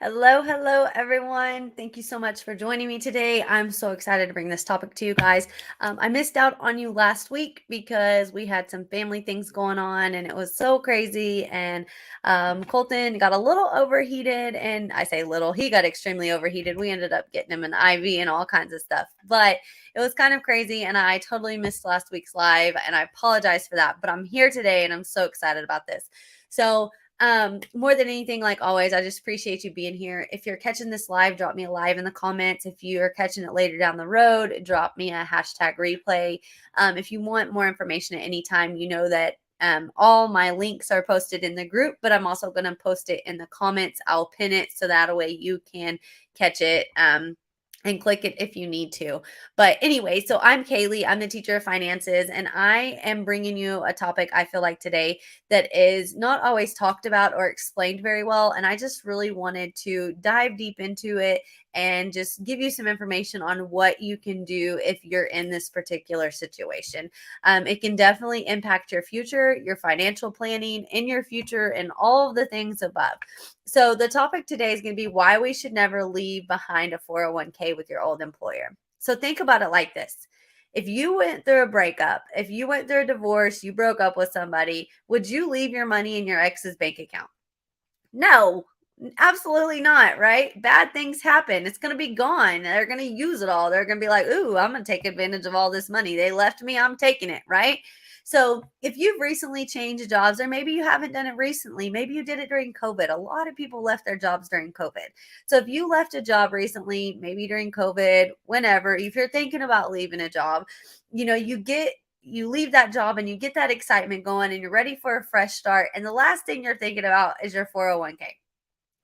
Hello, hello, everyone. Thank you so much for joining me today. I'm so excited to bring this topic to you guys. I missed out on you last week because we had some family things going on and it was so crazy. And Colton got a little overheated. And I say little, he got extremely overheated. We ended up getting him an IV and all kinds of stuff. But it was kind of crazy. And I totally missed last week's live. And I apologize for that. But I'm here today and I'm so excited about this. So, more than anything, like always, I just appreciate you being here. If you're catching this live, drop me a live in the comments. If you're catching it later down the road, drop me a hashtag replay. If you want more information at any time, you know that all my links are posted in the group, but I'm also going to post it in the comments. I'll pin it so that way you can catch it. And click it if you need to. But anyway, so I'm Kaylee. I'm the teacher of finances, and I am bringing you a topic I feel like today that is not always talked about or explained very well. And I just really wanted to dive deep into it and just give you some information on what you can do if you're in this particular situation. It can definitely impact your future, your financial planning in your future, and all of the things above. So, the topic today is going to be why we should never leave behind a 401k with your old employer. So, think about it like this. If you went through a breakup, if you went through a divorce, you broke up with somebody, would you leave your money in your ex's bank account? No, absolutely not, right? Bad things happen. It's going to be gone. They're going to use it all. They're going to be like, ooh, I'm going to take advantage of all this money. They left me, I'm taking it, right? So if you've recently changed jobs, or maybe you haven't done it recently, maybe you did it during COVID. A lot of people left their jobs during COVID. So if you left a job recently, maybe during COVID, whenever, if you're thinking about leaving a job, you leave that job and you get that excitement going and you're ready for a fresh start. And the last thing you're thinking about is your 401k.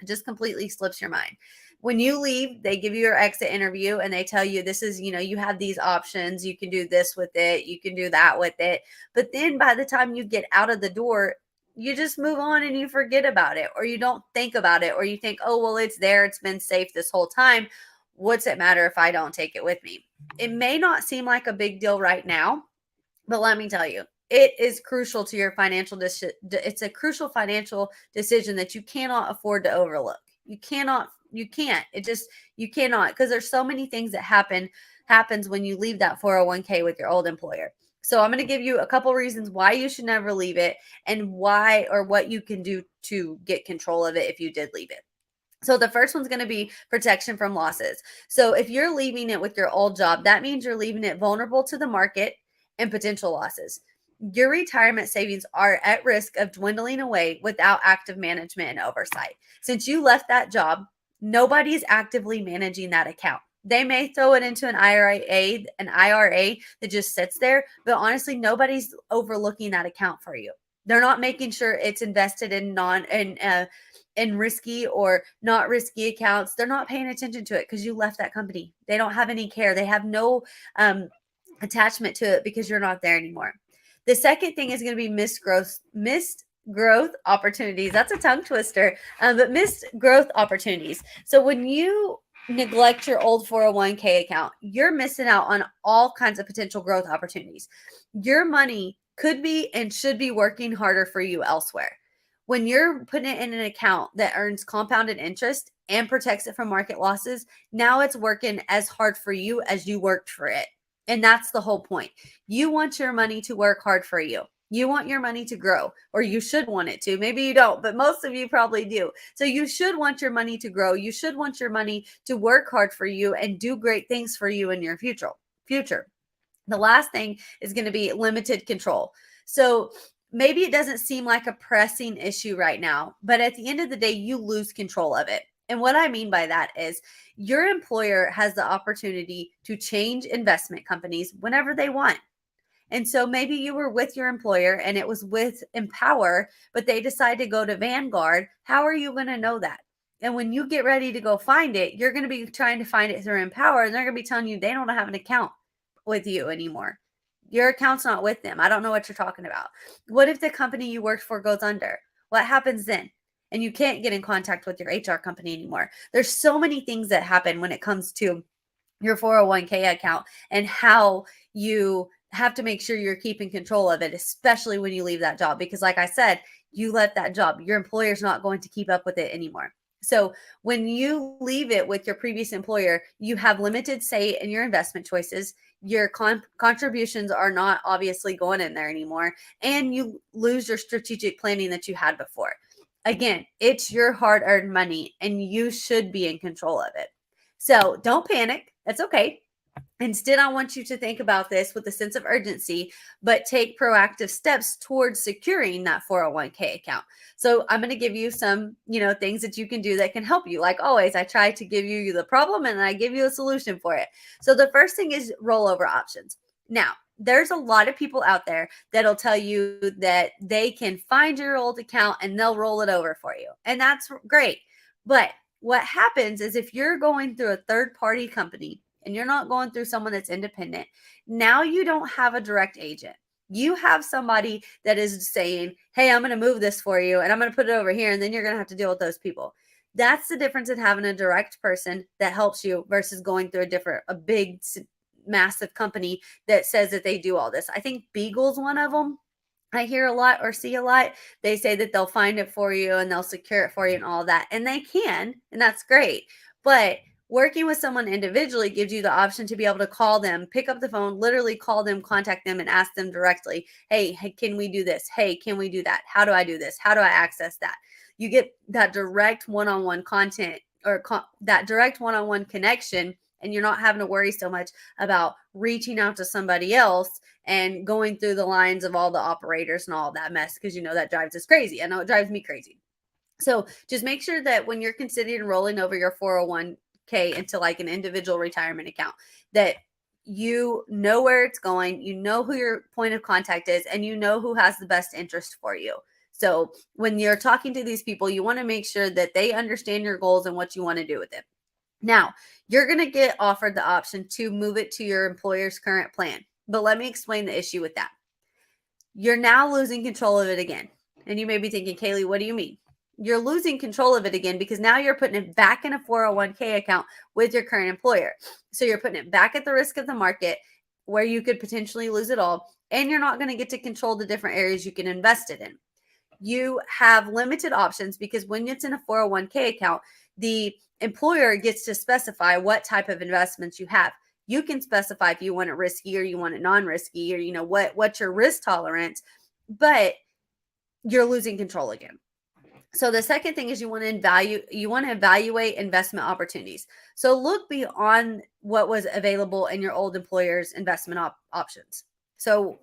It just completely slips your mind. When you leave, they give you your exit interview and they tell you this is, you have these options. You can do this with it, you can do that with it. But then by the time you get out of the door, you just move on and you forget about it, or you don't think about it, or you think, oh, well, it's there. It's been safe this whole time. What's it matter if I don't take it with me? It may not seem like a big deal right now, but let me tell you, it is crucial to your it's a crucial financial decision that you cannot afford to overlook. You can't. You cannot, because there's so many things that happens when you leave that 401k with your old employer. So I'm going to give you a couple reasons why you should never leave it and why or what you can do to get control of it if you did leave it. So the first one's going to be protection from losses. So if you're leaving it with your old job, that means you're leaving it vulnerable to the market and potential losses. Your retirement savings are at risk of dwindling away without active management and oversight. Since you left that job, nobody's actively managing that account. They may throw it into an IRA that just sits there, but honestly, nobody's overlooking that account for you. They're not making sure it's invested in risky or not risky accounts. They're not paying attention to it because you left that company. They don't have any care. They have no attachment to it because you're not there anymore. The second thing is going to be missed growth opportunities. That's a tongue twister, but missed growth opportunities. So when you neglect your old 401k account, you're missing out on all kinds of potential growth opportunities. Your money could be and should be working harder for you elsewhere. When you're putting it in an account that earns compounded interest and protects it from market losses, now it's working as hard for you as you worked for it. And that's the whole point. You want your money to work hard for you. You want your money to grow, or you should want it to. Maybe you don't, but most of you probably do. So you should want your money to grow. You should want your money to work hard for you and do great things for you in your future. The last thing is going to be limited control. So maybe it doesn't seem like a pressing issue right now, but at the end of the day, you lose control of it. And what I mean by that is your employer has the opportunity to change investment companies whenever they want. And so maybe you were with your employer and it was with Empower, but they decide to go to Vanguard. How are you going to know that? And when you get ready to go find it, you're going to be trying to find it through Empower, and they're going to be telling you they don't have an account with you anymore. Your account's not with them. I don't know what you're talking about. What if the company you worked for goes under? What happens then? And you can't get in contact with your HR company anymore. There's so many things that happen when it comes to your 401k account and how you have to make sure you're keeping control of it, especially when you leave that job. Because like I said, you left that job. Your employer's not going to keep up with it anymore. So when you leave it with your previous employer, you have limited say in your investment choices. Your contributions are not obviously going in there anymore, and you lose your strategic planning that you had before. Again, it's your hard earned money and you should be in control of it. So don't panic. That's okay. Instead, I want you to think about this with a sense of urgency, but take proactive steps towards securing that 401k account. So I'm going to give you some, things that you can do that can help you. Like always, I try to give you the problem and I give you a solution for it. So the first thing is rollover options. Now, there's a lot of people out there that'll tell you that they can find your old account and they'll roll it over for you. And that's great. But what happens is if you're going through a third party company, and you're not going through someone that's independent, now you don't have a direct agent. You have somebody that is saying, hey, I'm going to move this for you and I'm going to put it over here. And then you're going to have to deal with those people. That's the difference in having a direct person that helps you versus going through a big, massive company that says that they do all this. I think Beagle's one of them. I hear a lot or see a lot. They say that they'll find it for you and they'll secure it for you and all that. And they can, and that's great. But working with someone individually gives you the option to be able to call them, pick up the phone, literally call them, contact them, and ask them directly, hey, can we do this? Hey, can we do that? How do I do this? How do I access that? You get that direct one-on-one content or that direct one-on-one connection, and you're not having to worry so much about reaching out to somebody else and going through the lines of all the operators and all that mess, because that drives us crazy. I know it drives me crazy. So just make sure that when you're considering rolling over your 401k into like an individual retirement account, that you know where it's going, you know who your point of contact is, and you know who has the best interest for you. So when you're talking to these people, you want to make sure that they understand your goals and what you want to do with it. Now, you're going to get offered the option to move it to your employer's current plan. But let me explain the issue with that. You're now losing control of it again. And you may be thinking, Kaylee, what do you mean? You're losing control of it again because now you're putting it back in a 401k account with your current employer. So you're putting it back at the risk of the market where you could potentially lose it all. And you're not going to get to control the different areas you can invest it in. You have limited options because when it's in a 401k account, the employer gets to specify what type of investments you have. You can specify if you want it risky or you want it non-risky, or what's your risk tolerance, but you're losing control again. So the second thing is you want to evaluate investment opportunities. So look beyond what was available in your old employer's investment options. So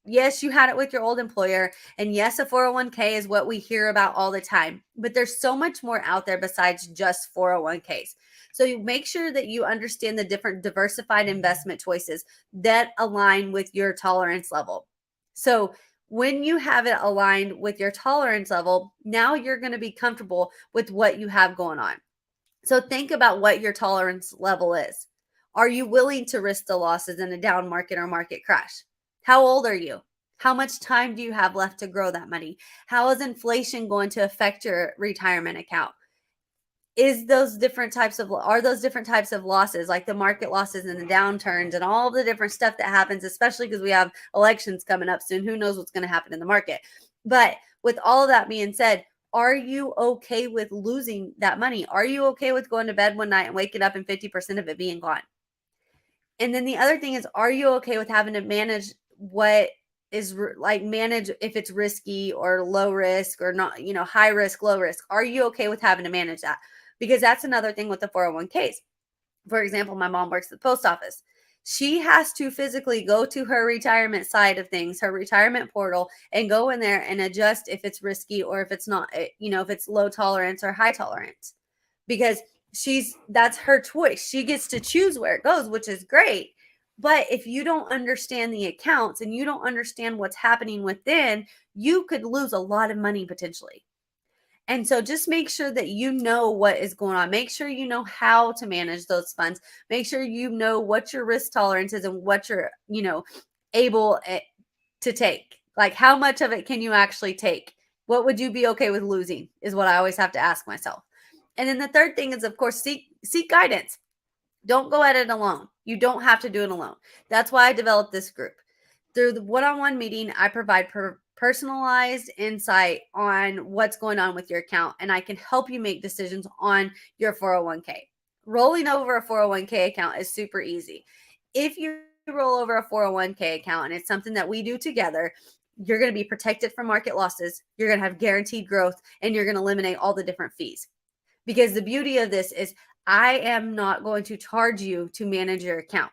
yes, you had it with your old employer, and yes, a 401k is what we hear about all the time, but there's so much more out there besides just 401ks. So you make sure that you understand the different diversified investment choices that align with your tolerance level. So when you have it aligned with your tolerance level, now you're going to be comfortable with what you have going on. So think about what your tolerance level is. Are you willing to risk the losses in a down market or market crash? How old are you? How much time do you have left to grow that money? How is inflation going to affect your retirement account? Are those different types of losses, like the market losses and the downturns and all the different stuff that happens, especially because we have elections coming up soon. Who knows what's going to happen in the market? But with all of that being said, are you okay with losing that money? Are you okay with going to bed one night and waking up and 50% of it being gone? And then the other thing is, are you okay with having to manage what is manage if it's risky or low risk or not, high risk, low risk? Are you okay with having to manage that? Because that's another thing with the 401ks. For example, my mom works at the post office. She has to physically go to her retirement side of things, her retirement portal, and go in there and adjust if it's risky or if it's not, if it's low tolerance or high tolerance, because that's her choice. She gets to choose where it goes, which is great. But if you don't understand the accounts and you don't understand what's happening within, you could lose a lot of money potentially. And so just make sure that you know what is going on. Make sure you know how to manage those funds. Make sure you know what your risk tolerance is and what you're, able to take. Like how much of it can you actually take? What would you be okay with losing is what I always have to ask myself. And then the third thing is, of course, seek guidance. Don't go at it alone. You don't have to do it alone. That's why I developed this group. through the one-on-one meeting, I provide personalized insight on what's going on with your account, and I can help you make decisions on your 401k. Rolling over a 401k account is super easy. If you roll over a 401k account and it's something that we do together, you're going to be protected from market losses, you're going to have guaranteed growth, and you're going to eliminate all the different fees. Because the beauty of this is I am not going to charge you to manage your account.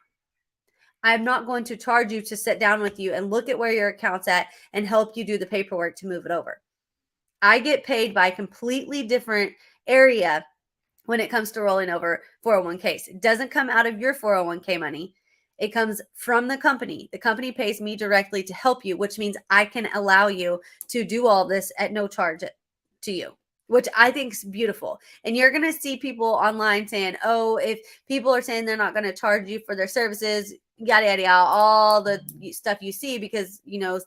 I'm not going to charge you to sit down with you and look at where your account's at and help you do the paperwork to move it over. I get paid by a completely different area when it comes to rolling over 401ks. It doesn't come out of your 401k money. It comes from the company. The company pays me directly to help you, which means I can allow you to do all this at no charge to you, which I think is beautiful. And you're going to see people online saying, oh, if people are saying they're not going to charge you for their services, yada, yada, yada, all the stuff you see, because,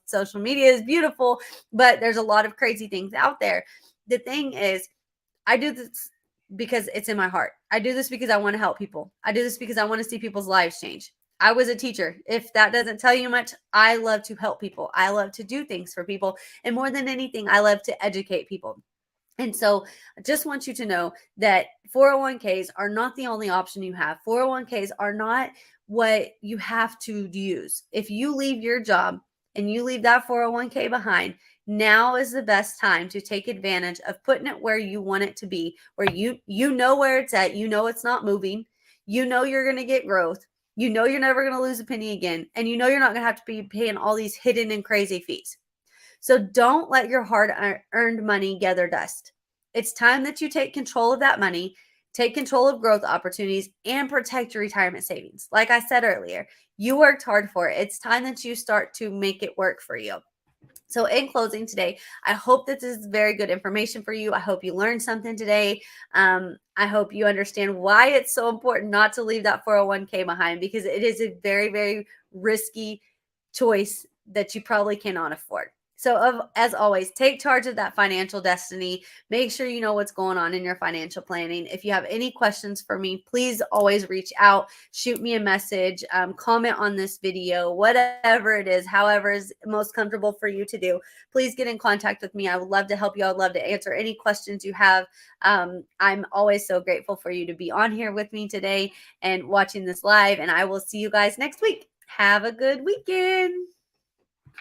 social media is beautiful, but there's a lot of crazy things out there. The thing is, I do this because it's in my heart. I do this because I want to help people. I do this because I want to see people's lives change. I was a teacher. If that doesn't tell you much, I love to help people. I love to do things for people. And more than anything, I love to educate people. And so I just want you to know that 401ks are not the only option you have. 401ks are not what you have to use. If you leave your job and you leave that 401k behind, now is the best time to take advantage of putting it where you want it to be, where you know where it's at, it's not moving, you're going to get growth, you're never going to lose a penny again, and you're not going to have to be paying all these hidden and crazy fees. So don't let your hard-earned money gather dust. It's time that you take control of that money, take control of growth opportunities, and protect your retirement savings. Like I said earlier, you worked hard for it. It's time that you start to make it work for you. So in closing today, I hope that this is very good information for you. I hope you learned something today. I hope you understand why it's so important not to leave that 401k behind, because it is a very, very risky choice that you probably cannot afford. So as always, take charge of that financial destiny. Make sure you know what's going on in your financial planning. If you have any questions for me, please always reach out, shoot me a message, comment on this video, whatever it is, however is most comfortable for you to do. Please get in contact with me. I would love to help you. I would love to answer any questions you have. I'm always so grateful for you to be on here with me today and watching this live, and I will see you guys next week. Have a good weekend.